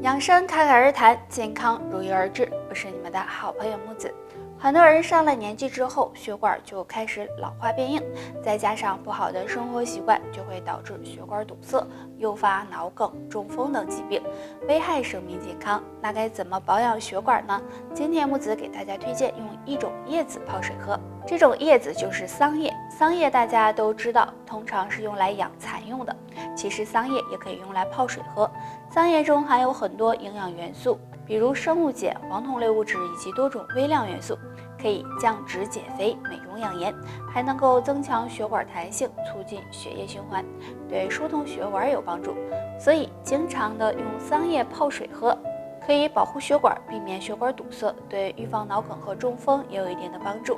养生侃侃而谈，健康如约而至。我是你们的好朋友木子。很多人上了年纪之后，血管就开始老化变硬，再加上不好的生活习惯，就会导致血管堵塞，诱发脑梗、中风等疾病，危害生命健康。那该怎么保养血管呢？今天木子给大家推荐用一种叶子泡水喝，这种叶子就是桑叶。桑叶大家都知道，通常是用来养蚕用的，其实桑叶也可以用来泡水喝。桑叶中含有很多营养元素，比如生物碱、黄酮类物质以及多种微量元素，可以降脂减肥、美容养颜，还能够增强血管弹性，促进血液循环，对疏通血管有帮助。所以经常的用桑叶泡水喝，可以保护血管，避免血管堵塞，对预防脑梗和中风也有一定的帮助。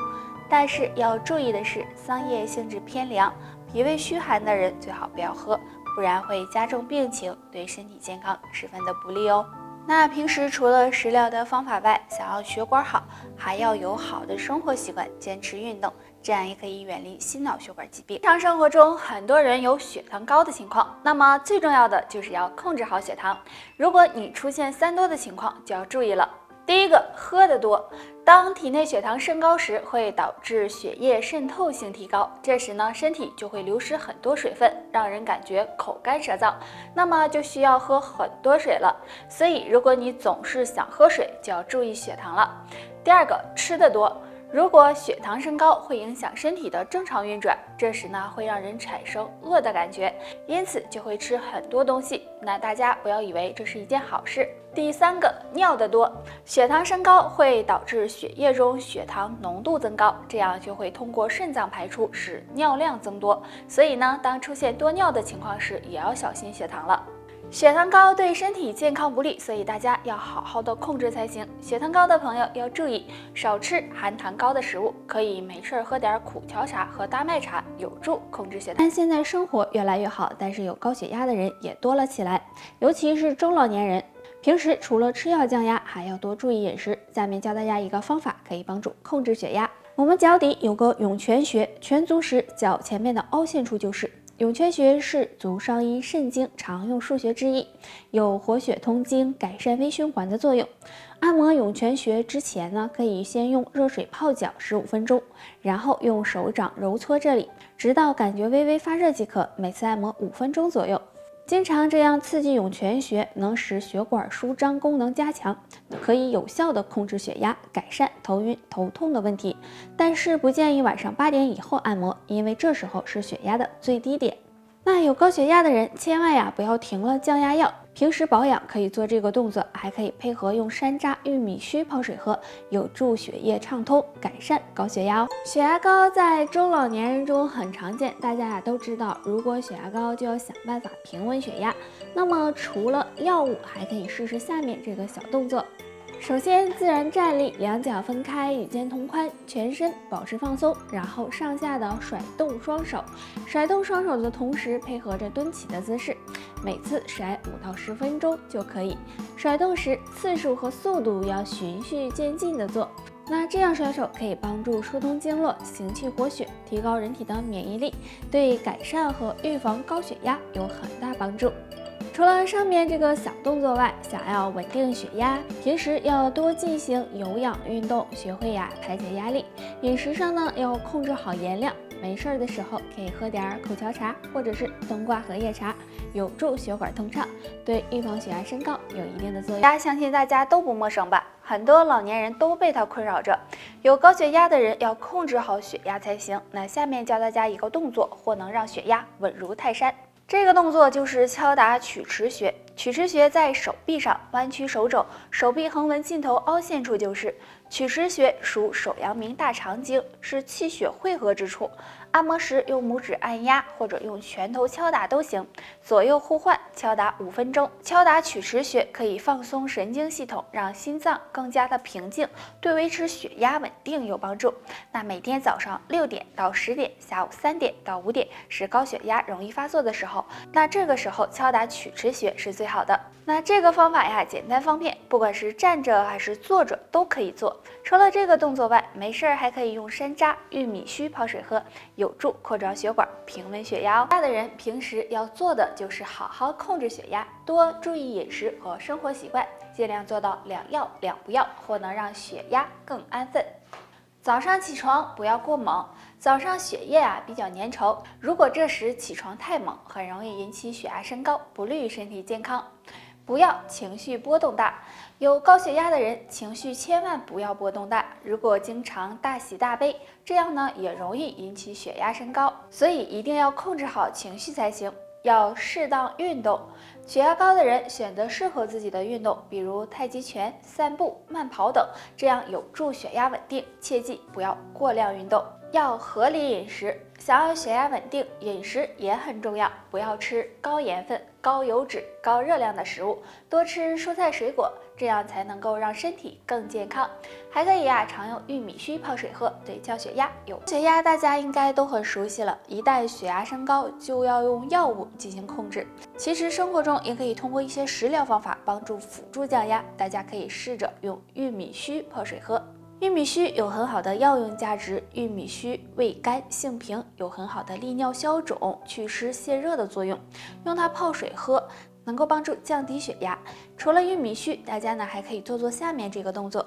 但是要注意的是，桑叶性质偏凉，脾胃虚寒的人最好不要喝，不然会加重病情，对身体健康十分的不利哦。那平时除了食疗的方法外，想要血管好，还要有好的生活习惯，坚持运动，这样也可以远离心脑血管疾病。日常生活中，很多人有血糖高的情况，那么最重要的就是要控制好血糖。如果你出现3多的情况，就要注意了。第一个，喝得多。当体内血糖升高时，会导致血液渗透性提高，这时呢，身体就会流失很多水分，让人感觉口干舌燥，那么就需要喝很多水了。所以，如果你总是想喝水，就要注意血糖了。第二个，吃得多。如果血糖升高，会影响身体的正常运转，这时呢，会让人产生饿的感觉，因此就会吃很多东西。那大家不要以为这是一件好事。第三个，尿得多。血糖升高会导致血液中血糖浓度增高，这样就会通过肾脏排出，使尿量增多。所以呢，当出现多尿的情况时，也要小心血糖了。血糖高对身体健康不利，所以大家要好好的控制才行。血糖高的朋友要注意少吃含糖高的食物，可以没事喝点苦荞茶和大麦茶，有助控制血糖。现在生活越来越好，但是有高血压的人也多了起来，尤其是中老年人。平时除了吃药降压，还要多注意饮食。下面教大家一个方法，可以帮助控制血压。我们脚底有个涌泉穴，泉足时脚前面的凹陷处就是。涌泉穴是足少阴肾经常用腧穴之一，有活血通经、改善微循环的作用。按摩涌泉穴之前呢，可以先用热水泡脚15分钟，然后用手掌揉搓这里，直到感觉微微发热即可。每次按摩5分钟左右。经常这样刺激涌泉穴，能使血管舒张功能加强，可以有效的控制血压，改善头晕头痛的问题。但是不建议晚上8点以后按摩，因为这时候是血压的最低点。那有高血压的人千万不要停了降压药，平时保养可以做这个动作，还可以配合用山楂、玉米须泡水喝，有助血液畅通，改善高血压哦。血压高在中老年人中很常见，大家都知道，如果血压高就要想办法平稳血压。那么除了药物，还可以试试下面这个小动作。首先自然站立，两脚分开，与肩同宽，全身保持放松，然后上下的甩动双手，甩动双手的同时配合着蹲起的姿势，每次甩5到10分钟就可以。甩动时次数和速度要循序渐进的做。那这样甩手可以帮助疏通经络，行气活血，提高人体的免疫力，对改善和预防高血压有很大帮助。除了上面这个小动作外，想要稳定血压，平时要多进行有氧运动，学会排解压力。饮食上呢，要控制好盐量，没事的时候可以喝点苦荞茶或者是冬瓜荷叶茶，有助血管通畅，对预防血压升高有一定的作用。相信大家都不陌生吧？很多老年人都被它困扰着。有高血压的人要控制好血压才行。那下面教大家一个动作，或能让血压稳如泰山。这个动作就是敲打曲池穴。曲池穴在手臂上，弯曲手肘，手臂横纹尽头凹陷处就是。曲池穴属手阳明大肠经，是气血汇合之处。按摩时用拇指按压或者用拳头敲打都行，左右互换，敲打5分钟。敲打曲池穴可以放松神经系统，让心脏更加的平静，对维持血压稳定有帮助。那每天早上6点到10点，下午3点到5点是高血压容易发作的时候，那这个时候敲打曲池穴是最好的。那这个方法简单方便，不管是站着还是坐着都可以做。除了这个动作外，没事还可以用山楂、玉米须泡水喝，有有助扩张血管，平稳血压哦。大的人平时要做的就是好好控制血压，多注意饮食和生活习惯，尽量做到2要2不要，或能让血压更安分。早上起床不要过猛，早上血液比较粘稠，如果这时起床太猛，很容易引起血压升高，不利于身体健康。不要情绪波动大，有高血压的人情绪千万不要波动大，如果经常大喜大悲，这样呢也容易引起血压升高，所以一定要控制好情绪才行。要适当运动，血压高的人选择适合自己的运动，比如太极拳、散步、慢跑等，这样有助血压稳定。切记不要过量运动，要合理饮食。想要血压稳定，饮食也很重要，不要吃高盐分、高油脂、高热量的食物，多吃蔬菜水果，这样才能够让身体更健康。还可以常用玉米须泡水喝，对降血压有。血压大家应该都很熟悉了，一旦血压升高，就要用药物进行控制。其实生活中也可以通过一些食疗方法帮助辅助降压，大家可以试着用玉米须泡水喝。玉米须有很好的药用价值，玉米须味甘性平，有很好的利尿消肿、祛湿泻热的作用，用它泡水喝，能够帮助降低血压。除了玉米须，大家呢还可以做下面这个动作。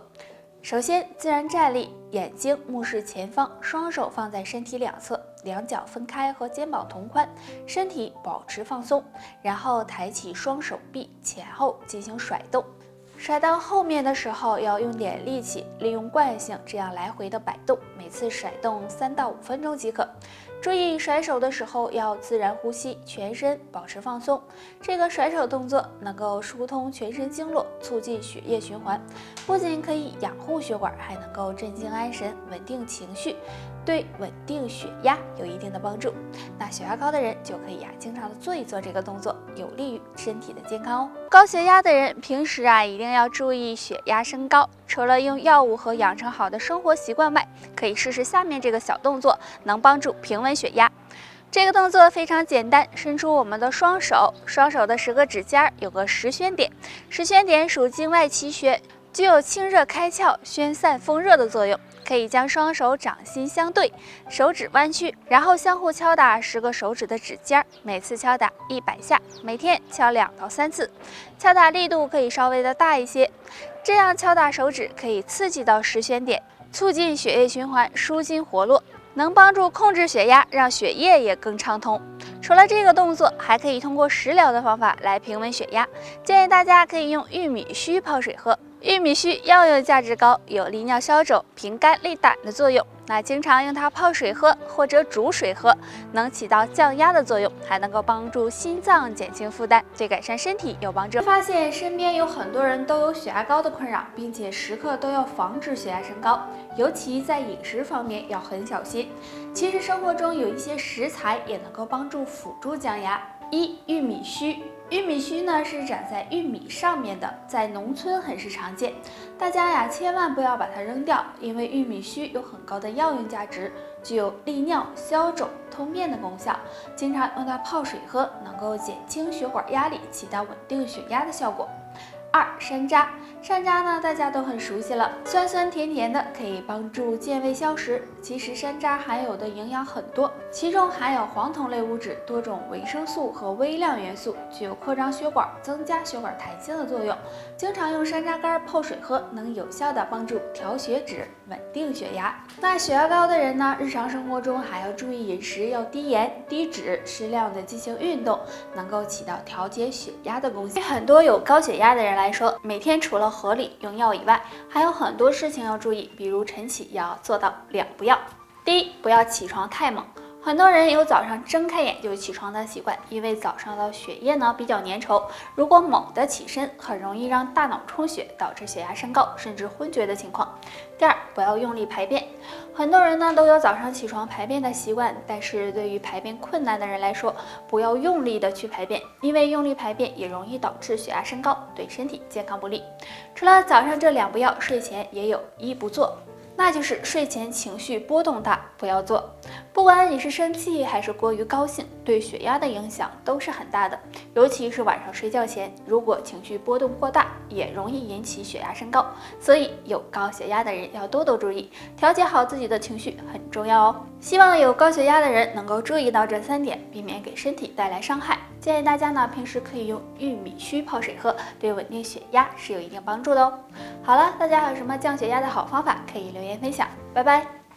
首先，自然站立，眼睛目视前方，双手放在身体两侧，两脚分开和肩膀同宽，身体保持放松，然后抬起双手臂，前后进行甩动。甩到后面的时候要用点力气，利用惯性这样来回的摆动，每次甩动3到5分钟即可。注意甩手的时候要自然呼吸，全身保持放松。这个甩手动作能够疏通全身经络，促进血液循环，不仅可以养护血管，还能够镇静安神，稳定情绪，对稳定血压有一定的帮助。那血压高的人就可以经常的做一做这个动作，有利于身体的健康哦。高血压的人平时一定要注意血压升高，除了用药物和养成好的生活习惯外，可以试试下面这个小动作，能帮助平稳血压。这个动作非常简单，伸出我们的双手，双手的10个指尖有个10宣点，10宣点属经外奇穴，具有清热开窍、宣散风热的作用。可以将双手掌心相对，手指弯曲，然后相互敲打10个手指的指尖，每次敲打100下，每天敲2到3次，敲打力度可以稍微的大一些。这样敲打手指可以刺激到10宣点，促进血液循环，舒筋活络，能帮助控制血压，让血液也更畅通。除了这个动作，还可以通过食疗的方法来平稳血压。建议大家可以用玉米须泡水喝。玉米须药用价值高，有利尿消肿、平肝利胆的作用。那经常用它泡水喝或者煮水喝，能起到降压的作用，还能够帮助心脏减轻负担，对改善身体有帮助。发现身边有很多人都有血压高的困扰，并且时刻都要防止血压升高，尤其在饮食方面要很小心。其实生活中有一些食材也能够帮助辅助降压。玉米须。玉米须呢是长在玉米上面的，在农村很是常见。大家千万不要把它扔掉，因为玉米须有很高的药用价值，具有利尿、消肿、通便的功效。经常用它泡水喝，能够减轻血管压力，起到稳定血压的效果。2. 山楂。山楂呢，大家都很熟悉了，酸酸甜甜的，可以帮助健胃消食。其实山楂含有的营养很多，其中含有黄酮类物质、多种维生素和微量元素，具有扩张血管、增加血管弹性的作用。经常用山楂干泡水喝，能有效的帮助调血脂，稳定血压。那血压高的人呢，日常生活中还要注意饮食，要低盐、低脂，适量的进行运动，能够起到调节血压的功效。对很多有高血压的人来说，每天除了合理用药以外，还有很多事情要注意，比如晨起要做到2不要。第一，不要起床太猛。很多人有早上睁开眼就起床的习惯，因为早上的血液呢比较粘稠，如果猛地起身，很容易让大脑充血，导致血压升高，甚至昏厥的情况。第二，不要用力排便。很多人呢都有早上起床排便的习惯，但是对于排便困难的人来说，不要用力的去排便，因为用力排便也容易导致血压升高，对身体健康不利。除了早上这2不要，睡前也有1不做。那就是睡前情绪波动大，不要做。不管你是生气还是过于高兴，对血压的影响都是很大的。尤其是晚上睡觉前，如果情绪波动过大，也容易引起血压升高。所以有高血压的人要多多注意，调节好自己的情绪很重要哦。希望有高血压的人能够注意到这3点，避免给身体带来伤害。建议大家呢，平时可以用玉米须泡水喝，对稳定血压是有一定帮助的哦。好了，大家还有什么降血压的好方法，可以留言分享。拜拜。